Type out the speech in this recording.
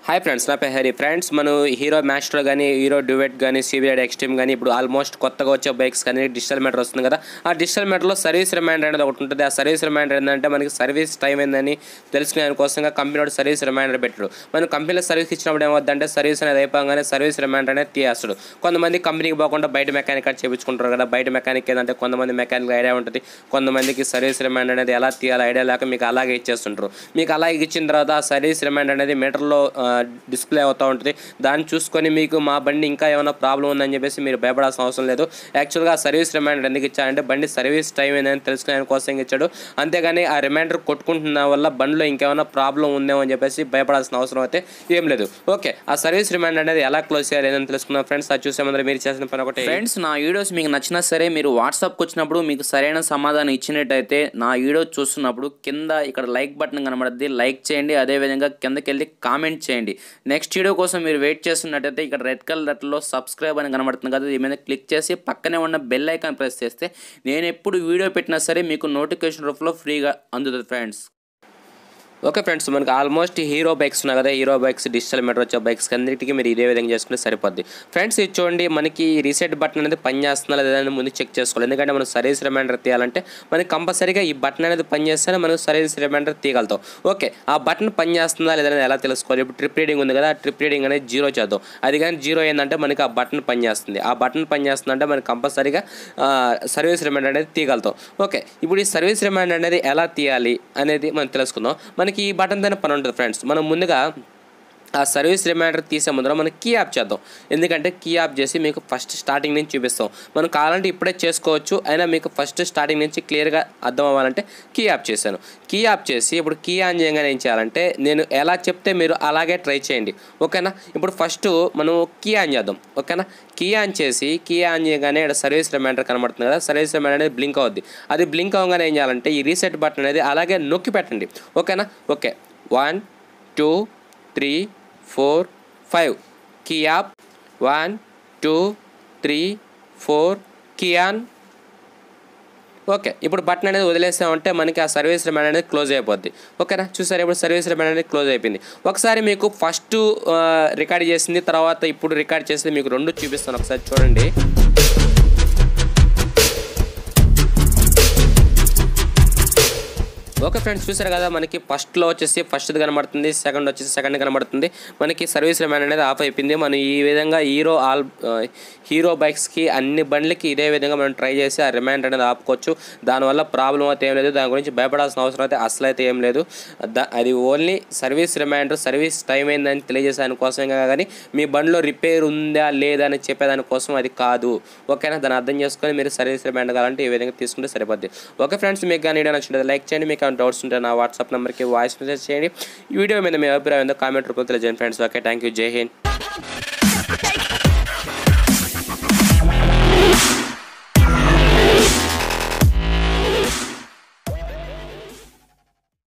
Hi friends, నా పేరు Hari. Friends, మనం హీరో మ్యాస్టర్ కానీ, హీరో డ్యూయెట్ కానీ, సిబిఐ ఎక్స్ట్రీమ్ కానీ, ఇప్పుడు ఆల్మోస్ట్ కొత్తగా వచ్చే బైక్స్ కానీ డిజిటల్ మీటర్ వస్తుంది కదా. ఆ డిజిటల్ మీటర్లో సర్వీస్ రిమైండర్ అనేది ఒకటి ఉంటుంది. ఆ సర్వీస్ రిమైండర్ ఏంటంటే మనకి సర్వీస్ టైం ఏందని తెలుసుకునే కోసంగా కంపెనీ సర్వీస్ రిమైండర్ పెట్టాడు. మనం కంపెనీలో సర్వీస్ ఇచ్చినప్పుడు ఏమవుతుందంటే సర్వీస్ అనేది అయిపోగానే సర్వీస్ రిమైండర్ అనేది తీయేస్తాడు. కొంతమంది కంపెనీకి పోకుండా బయట మెకానిక్ అది చేయించుకుంటారు కదా. బయట మెకానిక్ ఏంటంటే కొంతమంది మెకానిక్ ఐడియా ఉంటుంది, కొంతమందికి సర్వీస్ రిమైండర్ అనేది ఎలా తీయాలో ఐడియా లేక మీకు అలాగే ఇచ్చేస్తుంటారు. మీకు అలాగే ఇచ్చిన తర్వాత ఆ సర్వీస్ రిమైండర్ అనేది మీటర్లో డిస్ప్లే అవుతూ ఉంటుంది. దాన్ని చూసుకొని మీకు మా బండి ఇంకా ఏమైనా ప్రాబ్లం ఉందని చెప్పేసి మీరు భయపడాల్సిన అవసరం లేదు. యాక్చువల్గా ఆ సర్వీస్ రిమైండర్ ఎందుకు ఇచ్చారంటే బండి సర్వీస్ టైం ఏందని తెలుసుకునే కోసం ఇచ్చాడు. అంతేగాని ఆ రిమైండర్ కొట్టుకుంటున్న వల్ల బండిలో ఇంకేమైనా ప్రాబ్లం ఉందేమో అని చెప్పేసి భయపడాల్సిన అవసరం అయితే ఏం లేదు. ఓకే, ఆ సర్వీస్ రిమైండర్ అనేది ఎలా క్లోజ్ చేయాలి అని తెలుసుకున్నాం ఫ్రెండ్స్. అది చూసే ముందర మీరు చేసిన పని ఒకటి. ఫ్రెండ్స్, నా వీడియోస్ మీకు నచ్చినా సరే మీరు వాట్సాప్కి వచ్చినప్పుడు మీకు సరైన సమాధానం ఇచ్చినట్టయితే నా వీడియో చూస్తున్నప్పుడు కింద ఇక్కడ లైక్ బటన్ కనబడుద్ది, లైక్ చేయండి. అదేవిధంగా కిందకి వెళ్ళి కామెంట్ చేయండి. నెక్స్ట్ వీడియో కోసం మీరు వెయిట్ చేస్తున్నట్టయితే ఇక్కడ రెడ్ కలర్లో సబ్స్క్రైబ్ అని కనబడుతుంది కదా, దీని మీద క్లిక్ చేసి పక్కనే ఉన్న బెల్ ఐకాన్ ప్రెస్ చేస్తే నేను ఎప్పుడు వీడియో పెట్టినా సరే మీకు నోటిఫికేషన్ రూపంలో ఫ్రీగా అందుతుంది ఫ్రెండ్స్. ఓకే ఫ్రెండ్స్, మనకి ఆల్మోస్ట్ హీరో బైక్స్ ఉన్నాయి కదా. హీరో బైక్స్ డిజిటల్ మీటర్ వచ్చే బైక్స్ అన్నిటికీ మీరు ఇదే విధంగా చేసుకుంటే సరిపోద్ది ఫ్రెండ్స్. ఇది చూడండి, మనకి రీసెట్ బటన్ అనేది పనిచేస్తుందా లేదని ముందు చెక్ చేసుకోవాలి. ఎందుకంటే మనం సర్వీస్ రిమైండర్ తీయాలంటే మనకి కంపల్సరీగా ఈ బటన్ అనేది పనిచేస్తేనే మనం సర్వీస్ రిమైండర్ తీయగలుగుతాం. ఓకే, ఆ బటన్ పనిచేస్తుందా లేదని ఎలా తెలుసుకోవాలి? ఇప్పుడు ట్రిప్ రీడింగ్ ఉంది కదా, ఆ ట్రిప్ రీడింగ్ అనేది 0 చేద్దాం. అది కానీ 0 ఏంటంటే మనకి ఆ బటన్ పనిచేస్తుంది. ఆ బటన్ పనిచేస్తుందంటే మనకి కంపల్సరీగా సర్వీస్ రిమైండర్ అనేది తీయగలుగుతాం. ఓకే, ఇప్పుడు ఈ సర్వీస్ రిమైండర్ అనేది ఎలా తీయాలి అనేది మనం తెలుసుకుందాం. మనకి ఈ బటన్ పైన పని ఉంటుంది ఫ్రెండ్స్. మనం ముందుగా ఆ సర్వీస్ రిమైండర్ తీసే ముందర మనం కీ యాప్ చేద్దాం. ఎందుకంటే కీ యాప్ చేసి మీకు ఫస్ట్ స్టార్టింగ్ నుంచి చూపిస్తాం. మనం కావాలంటే ఇప్పుడే చేసుకోవచ్చు, అయినా మీకు ఫస్ట్ స్టార్టింగ్ నుంచి క్లియర్గా అర్థం అవ్వాలంటే కీ యాప్ చేశాను. కీ యాప్ చేసి ఇప్పుడు కీ ఆన్ చేయగానే ఏం చేయాలంటే నేను ఎలా చెప్తే మీరు అలాగే ట్రై చేయండి. ఓకేనా? ఇప్పుడు ఫస్ట్ మనం కీ ఆన్ చేద్దాం. ఓకేనా? కీ ఆన్ చేసి కీ ఆన్ చేయగానే ఇక్కడ సర్వీస్ రిమైండర్ కనబడుతుంది కదా, సర్వీస్ రిమైండర్ అనేది బ్లింక్ అవుద్ది. అది బ్లింక్ అవ్వగానే ఏం చేయాలంటే ఈ రీసెట్ బటన్ అనేది అలాగే నొక్కి పెట్టండి. ఓకేనా? Okay, 1 2 3 4 5 key off 1 2 3 4 key on. Okay, ఇప్పుడు బటన్ అనేది వదిలేసామంటే మనకి ఆ సర్వీస్ రిమైండర్ అనేది క్లోజ్ అయిపోద్ది. ఓకేనా? చూసారు, ఇప్పుడు సర్వీస్ రిమైండర్ అనేది క్లోజ్ అయిపోయింది. ఒకసారి మీకు ఫస్ట్ రికార్డ్ చేసింది, తర్వాత ఇప్పుడు రికార్డ్ చేసింది మీకు రెండు చూపిస్తాను. ఒకసారి చూడండి. ఓకే ఫ్రెండ్స్, చూసారు కదా, మనకి ఫస్ట్లో వచ్చేసి ఫస్ట్ది కనబడుతుంది, సెకండ్ వచ్చేసి సెకండ్ కనబడుతుంది. మనకి సర్వీస్ రిమైండర్ అనేది ఆఫ్ అయిపోయింది. మనం ఈ విధంగా హీరో బైక్స్కి అన్ని బండ్లకి ఇదే విధంగా మనం ట్రై చేసి ఆ రిమైండర్ అనేది ఆపుకోవచ్చు. దానివల్ల ప్రాబ్లం అయితే ఏం లేదు, దాని గురించి భయపడాల్సిన అవసరం అయితే అసలు అయితే ఏం లేదు. అది only service reminder, service time అయిందని తెలియజేసేదాని కోసమే కానీ మీ బండిలో రిపేర్ ఉందా లేదా అని చెప్పేదానికోసం అది కాదు. ఓకేనా? దాన్ని అర్థం చేసుకొని మీరు సర్వీస్ రిమైండర్ కావాలంటే ఈ విధంగా తీసుకుంటే సరిపోద్ది. ఓకే ఫ్రెండ్స్, మీకు కానీ వీడియో నచ్చినట్లయితే లైక్ చేయండి. మీకు డౌట్స్ ఉంటే నా వాట్సాప్ నెంబర్కి వాయిస్ మెసేజ్ చేయండి. ఈ వీడియో మీద మీ అభిప్రాయం కామెంట్ రూపంలో తెలియజేయండి ఫ్రెండ్స్. Okay, thank you. జై హింద్.